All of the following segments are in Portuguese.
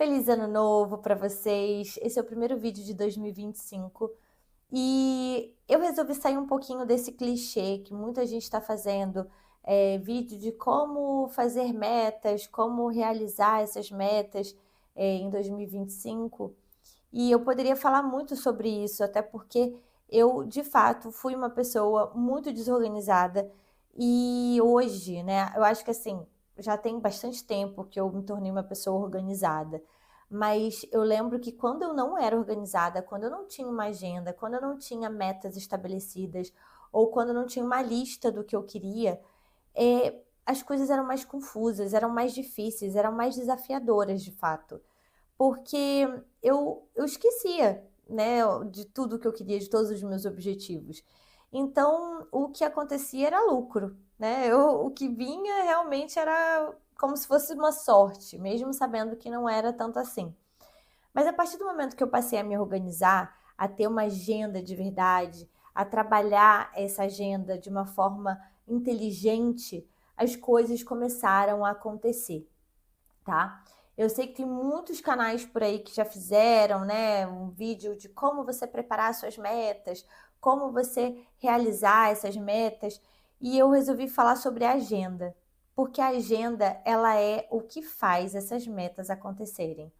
Feliz ano novo para vocês. Esse é o primeiro vídeo de 2025 e eu resolvi sair um pouquinho desse clichê que muita gente está fazendo, vídeo de como fazer metas, como realizar essas metas, em 2025. E eu poderia falar muito sobre isso, até porque eu, de fato, fui uma pessoa muito desorganizada e hoje, né, eu acho que assim, já tem bastante tempo que eu me tornei uma pessoa organizada. Mas eu lembro que quando eu não era organizada, quando eu não tinha uma agenda, quando eu não tinha metas estabelecidas, ou quando eu não tinha uma lista do que eu queria, as coisas eram mais confusas, eram mais difíceis, eram mais desafiadoras de fato. Porque eu esquecia, né, de tudo que eu queria, de todos os meus objetivos. Então, o que acontecia era lucro, né, o que vinha realmente era como se fosse uma sorte, mesmo sabendo que não era tanto assim. Mas a partir do momento que eu passei a me organizar, a ter uma agenda de verdade, a trabalhar essa agenda de uma forma inteligente, as coisas começaram a acontecer, tá? Eu sei que tem muitos canais por aí que já fizeram, né, um vídeo de como você preparar suas metas, como você realizar essas metas, e eu resolvi falar sobre a agenda, porque a agenda, ela é o que faz essas metas acontecerem.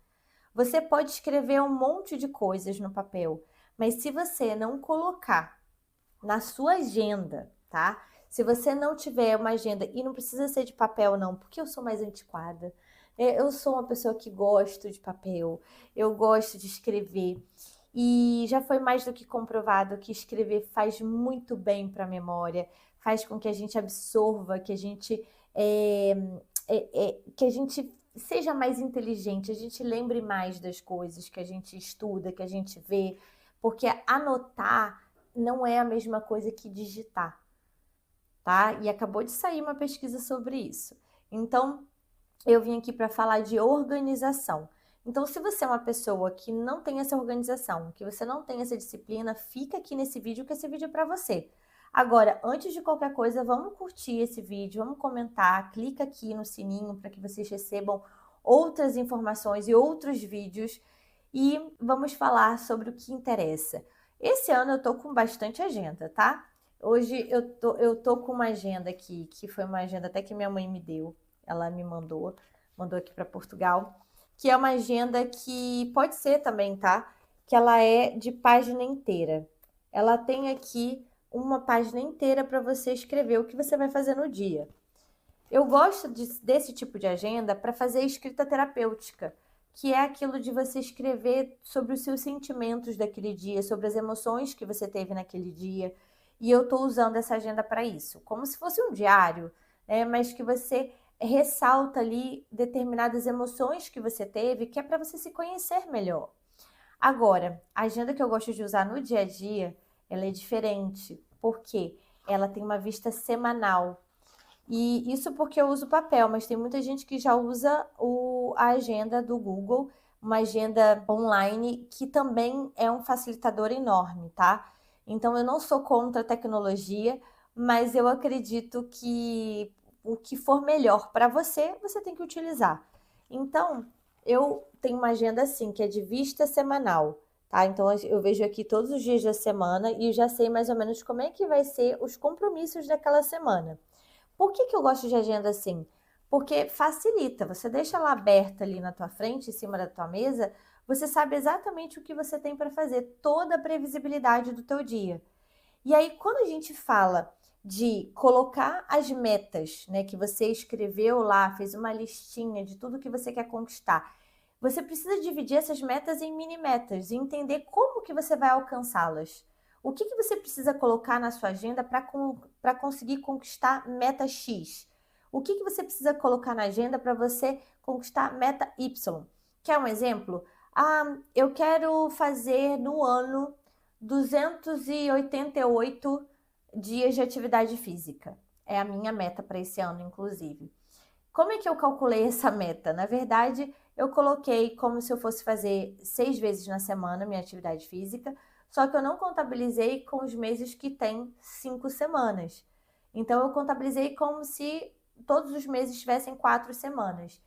Você pode escrever um monte de coisas no papel, mas se você não colocar na sua agenda, tá? Se você não tiver uma agenda, e não precisa ser de papel não, porque eu sou mais antiquada. Eu sou uma pessoa que gosto de papel, eu gosto de escrever. E já foi mais do que comprovado que escrever faz muito bem para a memória, faz com que a gente absorva, que a gente que a gente seja mais inteligente, a gente lembre mais das coisas que a gente estuda, que a gente vê, porque anotar não é a mesma coisa que digitar, tá? E acabou de sair uma pesquisa sobre isso. Então, eu vim aqui para falar de organização. Então, se você é uma pessoa que não tem essa organização, que você não tem essa disciplina, fica aqui nesse vídeo, que esse vídeo é para você. Agora, antes de qualquer coisa, vamos curtir esse vídeo, vamos comentar, clica aqui no sininho para que vocês recebam outras informações e outros vídeos e vamos falar sobre o que interessa. Esse ano eu tô com bastante agenda, tá? Hoje eu tô com uma agenda aqui, que foi uma agenda até que minha mãe me deu, ela me mandou aqui para Portugal, que é uma agenda que pode ser também, tá? Que ela é de página inteira. Ela tem aqui uma página inteira para você escrever o que você vai fazer no dia. Eu gosto desse tipo de agenda para fazer escrita terapêutica, que é aquilo de você escrever sobre os seus sentimentos daquele dia, sobre as emoções que você teve naquele dia. E eu estou usando essa agenda para isso, como se fosse um diário, né? Mas que você ressalta ali determinadas emoções que você teve, que é para você se conhecer melhor. Agora, a agenda que eu gosto de usar no dia a dia, ela é diferente, porque ela tem uma vista semanal. E isso porque eu uso papel, mas tem muita gente que já usa a agenda do Google, uma agenda online, que também é um facilitador enorme, tá? Então eu não sou contra a tecnologia, mas eu acredito que o que for melhor para você, você tem que utilizar. Então, eu tenho uma agenda assim, que é de vista semanal, tá? Então eu vejo aqui todos os dias da semana e já sei mais ou menos como é que vai ser os compromissos daquela semana. Por que eu gosto de agenda assim? Porque facilita, você deixa ela aberta ali na tua frente, em cima da tua mesa, você sabe exatamente o que você tem para fazer, toda a previsibilidade do teu dia. E aí, quando a gente fala de colocar as metas, né, que você escreveu lá, fez uma listinha de tudo que você quer conquistar, você precisa dividir essas metas em mini metas e entender como que você vai alcançá-las. O que você precisa colocar na sua agenda para conseguir conquistar meta X? O que você precisa colocar na agenda para você conquistar meta Y? Quer um exemplo? Ah, eu quero fazer no ano 288 dias de atividade física. É a minha meta para esse ano, inclusive. Como é que eu calculei essa meta? Na verdade, eu coloquei como se eu fosse fazer 6 vezes na semana minha atividade física, só que eu não contabilizei com os meses que tem 5 semanas. Então, eu contabilizei como se todos os meses tivessem 4 semanas.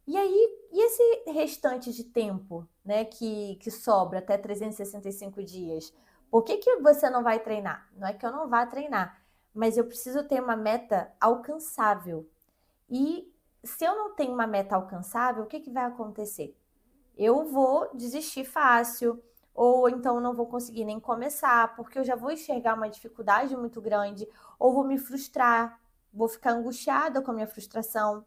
E aí, e esse restante de tempo, né, que sobra até 365 dias? Por que você não vai treinar? Não é que eu não vá treinar, mas eu preciso ter uma meta alcançável. E se eu não tenho uma meta alcançável, o que vai acontecer? Eu vou desistir fácil, ou então não vou conseguir nem começar, porque eu já vou enxergar uma dificuldade muito grande, ou vou me frustrar, vou ficar angustiada com a minha frustração.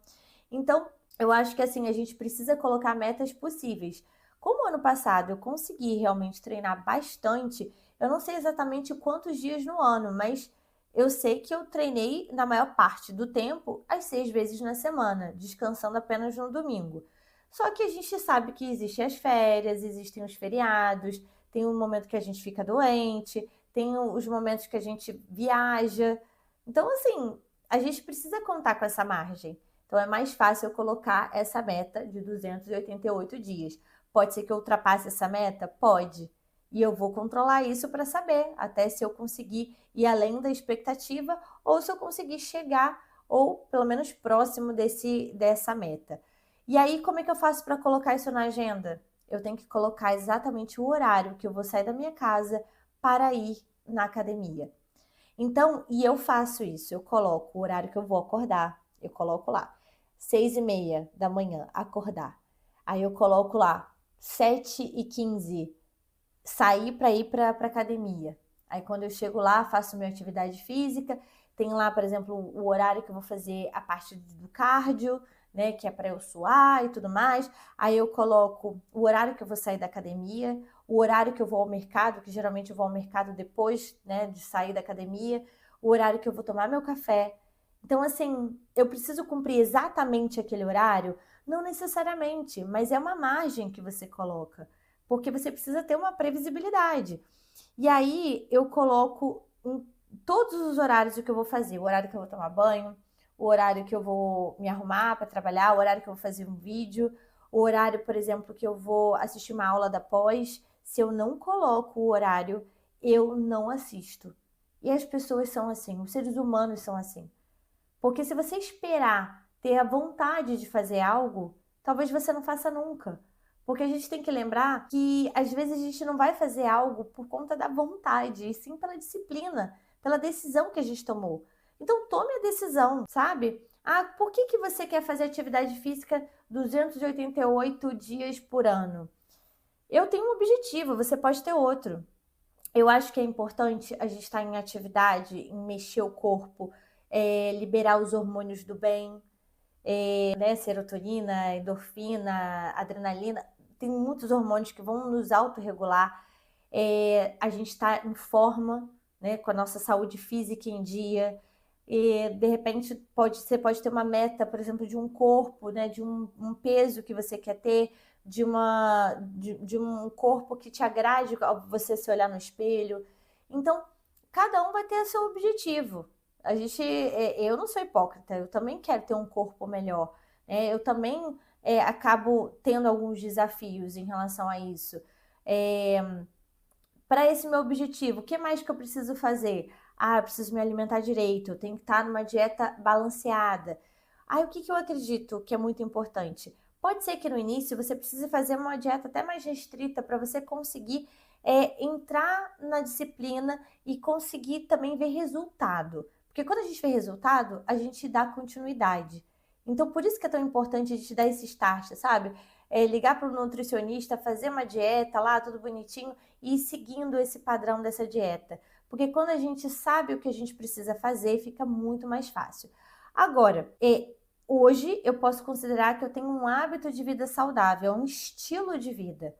Então, eu acho que assim, a gente precisa colocar metas possíveis. Como ano passado eu consegui realmente treinar bastante, eu não sei exatamente quantos dias no ano, mas eu sei que eu treinei na maior parte do tempo, as 6 vezes na semana, descansando apenas no domingo. Só que a gente sabe que existem as férias, existem os feriados, tem um momento que a gente fica doente, tem os momentos que a gente viaja. Então, assim, a gente precisa contar com essa margem. Então, é mais fácil eu colocar essa meta de 288 dias. Pode ser que eu ultrapasse essa meta? Pode. E eu vou controlar isso para saber até se eu conseguir ir além da expectativa ou se eu conseguir chegar ou pelo menos próximo dessa meta. E aí, como é que eu faço para colocar isso na agenda? Eu tenho que colocar exatamente o horário que eu vou sair da minha casa para ir na academia. Então, e eu faço isso, eu coloco o horário que eu vou acordar, eu coloco lá, 6:30 da manhã, acordar. Aí eu coloco lá, 7:15, sair para ir para academia. Aí quando eu chego lá, faço minha atividade física, tem lá, por exemplo, o horário que eu vou fazer a parte do cardio, né, que é para eu suar e tudo mais. Aí eu coloco o horário que eu vou sair da academia, o horário que eu vou ao mercado, que geralmente eu vou ao mercado depois, né, de sair da academia, o horário que eu vou tomar meu café. Então, assim, eu preciso cumprir exatamente aquele horário? Não necessariamente, mas é uma margem que você coloca, porque você precisa ter uma previsibilidade. E aí eu coloco em todos os horários o que eu vou fazer, o horário que eu vou tomar banho, o horário que eu vou me arrumar para trabalhar, o horário que eu vou fazer um vídeo, o horário, por exemplo, que eu vou assistir uma aula da pós. Se eu não coloco o horário, eu não assisto. E as pessoas são assim, os seres humanos são assim. Porque se você esperar ter a vontade de fazer algo, talvez você não faça nunca. Porque a gente tem que lembrar que às vezes a gente não vai fazer algo por conta da vontade, e sim pela disciplina, pela decisão que a gente tomou. Então tome a decisão, sabe? Ah, por que você quer fazer atividade física 288 dias por ano? Eu tenho um objetivo, você pode ter outro. Eu acho que é importante a gente estar em atividade, em mexer o corpo, liberar os hormônios do bem, né? Serotonina, endorfina, adrenalina. Tem muitos hormônios que vão nos autorregular. A gente está em forma, né? Com a nossa saúde física em dia. E, de repente, você pode ter uma meta, por exemplo, de um corpo, né? De um peso que você quer ter, de um corpo que te agrade ao você se olhar no espelho. Então, cada um vai ter seu objetivo. Eu não sou hipócrita, eu também quero ter um corpo melhor, né? Eu também acabo tendo alguns desafios em relação a isso. Para esse meu objetivo, o que mais que eu preciso fazer? Ah, eu preciso me alimentar direito, eu tenho que estar numa dieta balanceada. Ah, o que eu acredito que é muito importante? Pode ser que no início você precise fazer uma dieta até mais restrita para você conseguir entrar na disciplina e conseguir também ver resultado. Porque quando a gente vê resultado, a gente dá continuidade. Então, por isso que é tão importante a gente dar esse start, sabe? Ligar para o nutricionista, fazer uma dieta lá, tudo bonitinho, e ir seguindo esse padrão dessa dieta. Porque quando a gente sabe o que a gente precisa fazer, fica muito mais fácil. Agora, hoje eu posso considerar que eu tenho um hábito de vida saudável, um estilo de vida.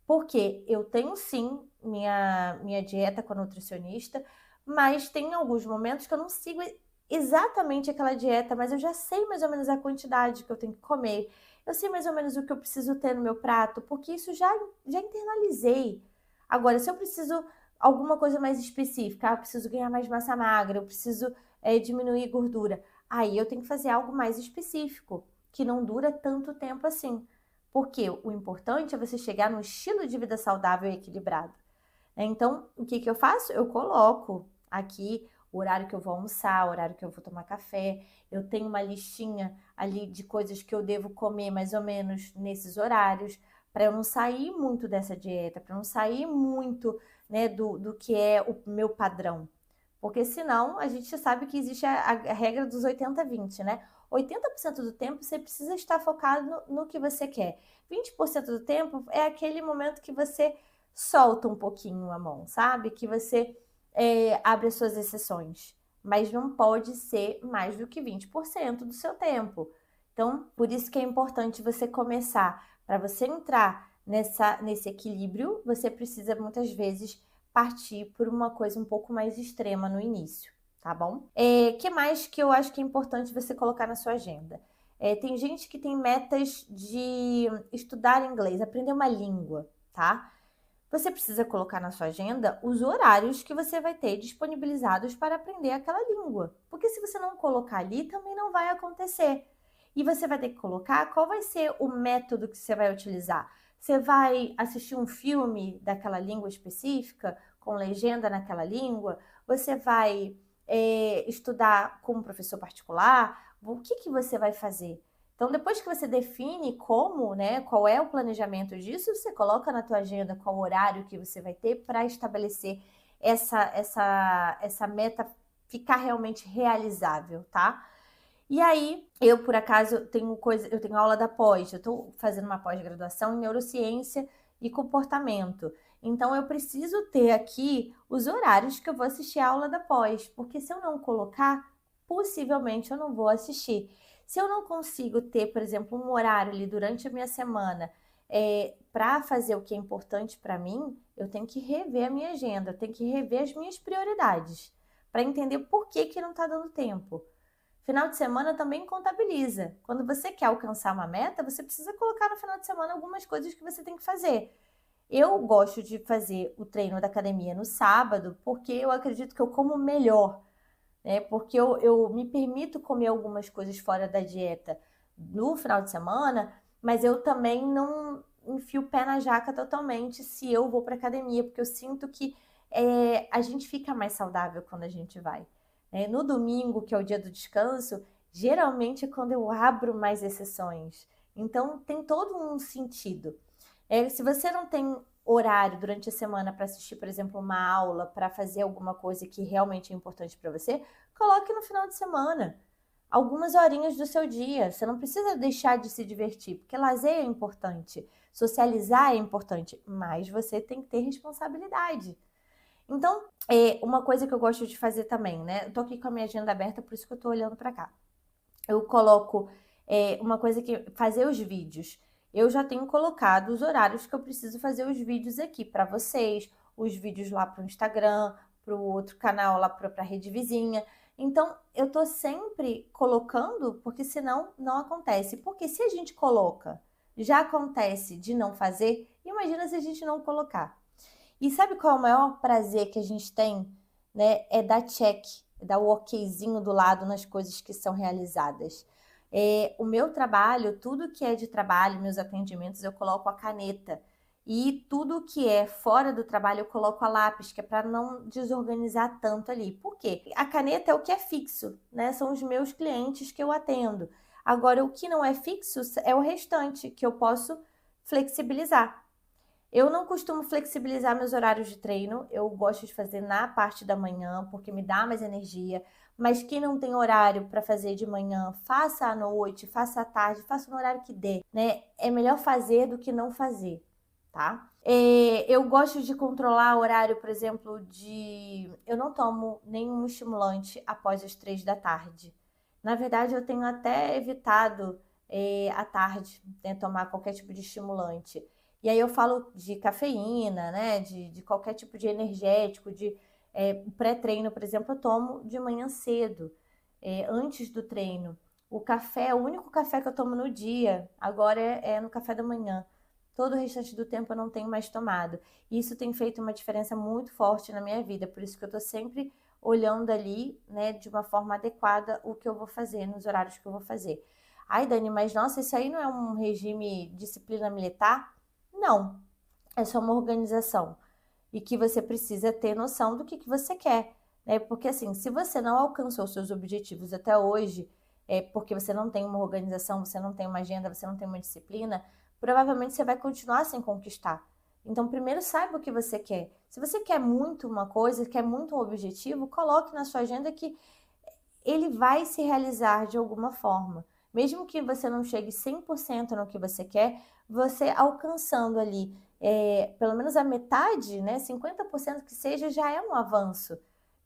Porque eu tenho sim minha dieta com a nutricionista, mas tem alguns momentos que eu não sigo exatamente aquela dieta, mas eu já sei mais ou menos a quantidade que eu tenho que comer. Eu sei mais ou menos o que eu preciso ter no meu prato, porque isso já internalizei. Agora, se eu preciso alguma coisa mais específica, eu preciso ganhar mais massa magra, eu preciso diminuir gordura, aí eu tenho que fazer algo mais específico, que não dura tanto tempo assim. Porque o importante é você chegar num estilo de vida saudável e equilibrado. Então, o que eu faço? Eu coloco aqui o horário que eu vou almoçar, o horário que eu vou tomar café. Eu tenho uma listinha ali de coisas que eu devo comer mais ou menos nesses horários, para eu não sair muito dessa dieta, para não sair muito, né, do que é o meu padrão. Porque senão a gente sabe que existe a regra dos 80-20, né? 80% do tempo você precisa estar focado no que você quer. 20% do tempo é aquele momento que você solta um pouquinho a mão, sabe? Que você abre as suas exceções. Mas não pode ser mais do que 20% do seu tempo. Então, por isso que é importante você começar. Para você entrar nesse equilíbrio, você precisa muitas vezes partir por uma coisa um pouco mais extrema no início, tá bom? Que mais que eu acho que é importante você colocar na sua agenda? Tem gente que tem metas de estudar inglês, aprender uma língua, tá? Você precisa colocar na sua agenda os horários que você vai ter disponibilizados para aprender aquela língua. Porque se você não colocar ali, também não vai acontecer. E você vai ter que colocar qual vai ser o método que você vai utilizar. Você vai assistir um filme daquela língua específica, com legenda naquela língua? Você vai estudar com um professor particular? O que você vai fazer? Então, depois que você define como, né, qual é o planejamento disso, você coloca na tua agenda qual horário que você vai ter para estabelecer essa meta ficar realmente realizável, tá? E aí, eu, por acaso, eu tenho aula da pós, eu estou fazendo uma pós-graduação em neurociência e comportamento. Então, eu preciso ter aqui os horários que eu vou assistir a aula da pós, porque se eu não colocar, possivelmente eu não vou assistir. Se eu não consigo ter, por exemplo, um horário ali durante a minha semana para fazer o que é importante para mim, eu tenho que rever a minha agenda, eu tenho que rever as minhas prioridades, para entender por que não está dando tempo. Final de semana também contabiliza. Quando você quer alcançar uma meta, você precisa colocar no final de semana algumas coisas que você tem que fazer. Eu gosto de fazer o treino da academia no sábado, porque eu acredito que eu como melhor, né? Porque eu me permito comer algumas coisas fora da dieta no final de semana, mas eu também não enfio o pé na jaca totalmente se eu vou para academia, porque eu sinto que a gente fica mais saudável quando a gente vai. No domingo, que é o dia do descanso, geralmente é quando eu abro mais exceções. Então, tem todo um sentido. Se você não tem horário durante a semana para assistir, por exemplo, uma aula, para fazer alguma coisa que realmente é importante para você, coloque no final de semana. Algumas horinhas do seu dia. Você não precisa deixar de se divertir, porque lazer é importante, socializar é importante, mas você tem que ter responsabilidade. Então, uma coisa que eu gosto de fazer também, né? Eu tô aqui com a minha agenda aberta, por isso que eu tô olhando para cá. Eu coloco uma coisa que fazer os vídeos. Eu já tenho colocado os horários que eu preciso fazer os vídeos aqui para vocês, os vídeos lá para o Instagram, para o outro canal lá para a rede vizinha. Então, eu tô sempre colocando, porque senão não acontece. Porque se a gente coloca, já acontece de não fazer, imagina se a gente não colocar. E sabe qual é o maior prazer que a gente tem, né? É dar check, dar o okzinho do lado nas coisas que são realizadas. O meu trabalho, tudo que é de trabalho, meus atendimentos, eu coloco a caneta. E tudo que é fora do trabalho, eu coloco a lápis, que é para não desorganizar tanto ali. Por quê? A caneta é o que é fixo, né? São os meus clientes que eu atendo. Agora, o que não é fixo é o restante, que eu posso flexibilizar. Eu não costumo flexibilizar meus horários de treino, eu gosto de fazer na parte da manhã, porque me dá mais energia. Mas quem não tem horário para fazer de manhã, faça à noite, faça à tarde, faça no horário que der, né? É melhor fazer do que não fazer, tá? Eu gosto de controlar o horário, por exemplo, eu não tomo nenhum estimulante após as 3 da tarde. Na verdade, eu tenho até evitado à tarde, né, tomar qualquer tipo de estimulante. E aí eu falo de cafeína, né? De qualquer tipo de energético, de pré-treino, por exemplo, eu tomo de manhã cedo, antes do treino. O café, o único café que eu tomo no dia, agora é no café da manhã. Todo o restante do tempo eu não tenho mais tomado. E isso tem feito uma diferença muito forte na minha vida, por isso que eu tô sempre olhando ali, né, de uma forma adequada o que eu vou fazer, nos horários que eu vou fazer. Ai, Dani, mas nossa, isso aí não é um regime disciplina militar? Não, é só uma organização e que você precisa ter noção do que você quer. né? Porque assim, se você não alcançou seus objetivos até hoje, porque você não tem uma organização, você não tem uma agenda, você não tem uma disciplina, provavelmente você vai continuar sem conquistar. Então, primeiro saiba o que você quer. Se você quer muito uma coisa, quer muito um objetivo, coloque na sua agenda que ele vai se realizar de alguma forma. Mesmo que você não chegue 100% no que você quer, você alcançando ali pelo menos a metade, né, 50% que seja, já é um avanço.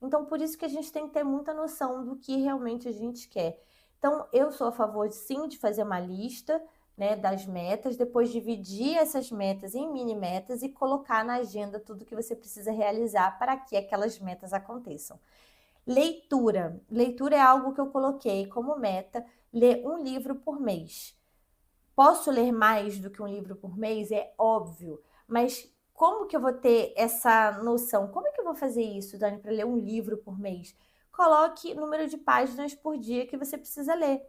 Então, por isso que a gente tem que ter muita noção do que realmente a gente quer. Então, eu sou a favor, sim, de fazer uma lista, né, das metas, depois dividir essas metas em mini metas e colocar na agenda tudo que você precisa realizar para que aquelas metas aconteçam. Leitura. Leitura é algo que eu coloquei como meta, ler um livro por mês. Posso ler mais do que um livro por mês? É óbvio. Mas como que eu vou ter essa noção? Como é que eu vou fazer isso, Dani, para ler um livro por mês? Coloque número de páginas por dia que você precisa ler.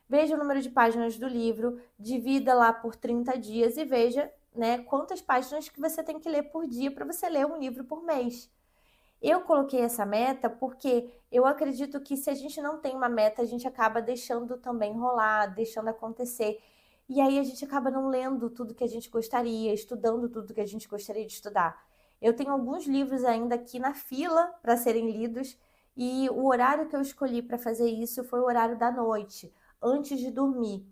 Veja o número de páginas do livro, divida lá por 30 dias e veja, né, quantas páginas que você tem que ler por dia para você ler um livro por mês. Eu coloquei essa meta porque eu acredito que se a gente não tem uma meta, a gente acaba deixando também rolar, deixando acontecer. E aí a gente acaba não lendo tudo que a gente gostaria, estudando tudo que a gente gostaria de estudar. Eu tenho alguns livros ainda aqui na fila para serem lidos e o horário que eu escolhi para fazer isso foi o horário da noite, antes de dormir.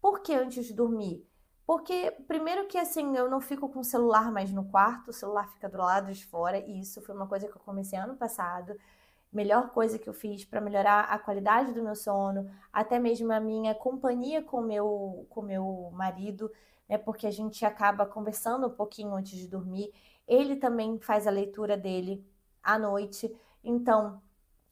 Por que antes de dormir? Porque, primeiro que assim, eu não fico com o celular mais no quarto, o celular fica do lado de fora, e isso foi uma coisa que eu comecei ano passado. Melhor coisa que eu fiz para melhorar a qualidade do meu sono, até mesmo a minha companhia com meu marido, né? Porque a gente acaba conversando um pouquinho antes de dormir. Ele também faz a leitura dele à noite. Então,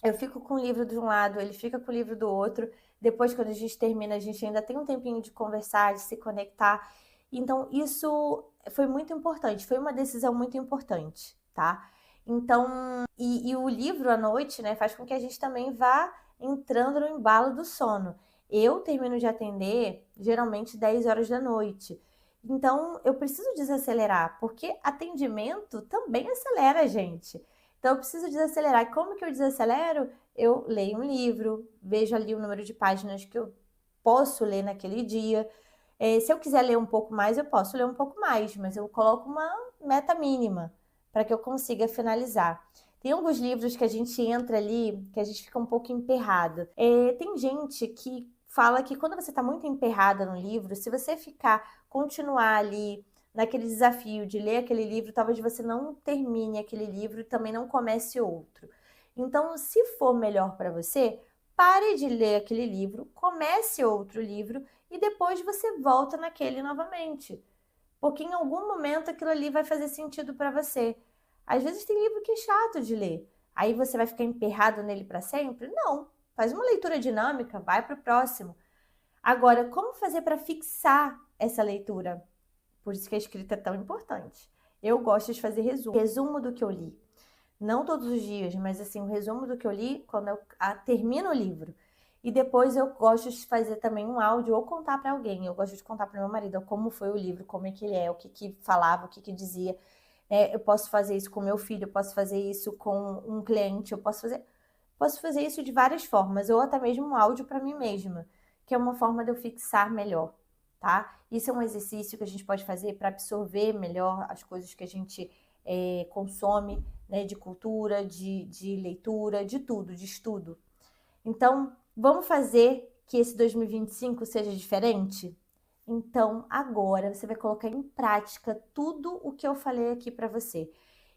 eu fico com o livro de um lado, ele fica com o livro do outro. Depois, quando a gente termina, a gente ainda tem um tempinho de conversar, de se conectar. Então, isso foi muito importante, foi uma decisão muito importante, tá? Então, e o livro à noite, né, faz com que a gente também vá entrando no embalo do sono. Eu termino de atender geralmente 10 horas da noite. Então, eu preciso desacelerar, porque atendimento também acelera a gente. Então, eu preciso desacelerar. E como que eu desacelero? Eu leio um livro, vejo ali o número de páginas que eu posso ler naquele dia. Se eu quiser ler um pouco mais, eu posso ler um pouco mais, mas eu coloco uma meta mínima para que eu consiga finalizar. Tem alguns livros que a gente entra ali, que a gente fica um pouco emperrado. Tem gente que fala que quando você está muito emperrada no livro, se você continuar ali naquele desafio de ler aquele livro, talvez você não termine aquele livro e também não comece outro. Então, se for melhor para você, pare de ler aquele livro, comece outro livro e depois você volta naquele novamente. Porque em algum momento aquilo ali vai fazer sentido para você. Às vezes tem livro que é chato de ler. Aí você vai ficar emperrado nele para sempre? Não. Faz uma leitura dinâmica, vai para o próximo. Agora, como fazer para fixar essa leitura? Por isso que a escrita é tão importante. Eu gosto de fazer resumo. Resumo do que eu li. Não todos os dias, mas assim, o resumo do que eu li quando eu termino o livro. E depois eu gosto de fazer também um áudio ou contar para alguém. Eu gosto de contar para meu marido como foi o livro, como é que ele é, o que que falava, o que que dizia. Eu posso fazer isso com meu filho, eu posso fazer isso com um cliente, eu posso fazer isso de várias formas, ou até mesmo um áudio para mim mesma, que é uma forma de eu fixar melhor, tá? Isso é um exercício que a gente pode fazer para absorver melhor as coisas que a gente consome, né, de cultura, de leitura, de tudo, de estudo. Então, vamos fazer que esse 2025 seja diferente? Então, agora você vai colocar em prática tudo o que eu falei aqui para você.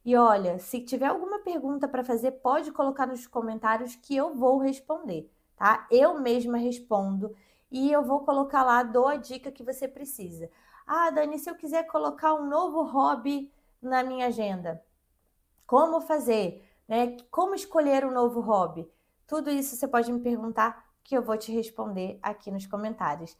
E olha, se tiver alguma pergunta para fazer, pode colocar nos comentários que eu vou responder, tá? Eu mesma respondo e eu vou colocar lá, dou a dica que você precisa. Ah, Dani, se eu quiser colocar um novo hobby na minha agenda, como fazer, né? Como escolher um novo hobby? Tudo isso você pode me perguntar que eu vou te responder aqui nos comentários.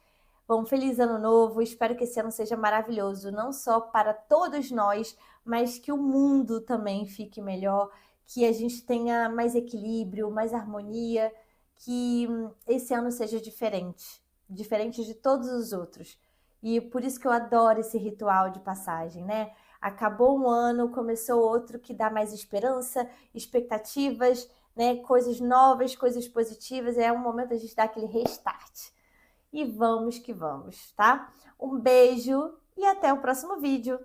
Bom, feliz ano novo, espero que esse ano seja maravilhoso, não só para todos nós, mas que o mundo também fique melhor, que a gente tenha mais equilíbrio, mais harmonia, que esse ano seja diferente, diferente de todos os outros. E por isso que eu adoro esse ritual de passagem, né? Acabou um ano, começou outro que dá mais esperança, expectativas, né? Coisas novas, coisas positivas. É um momento da gente dar aquele restart. E vamos que vamos, tá? Um beijo e até o próximo vídeo.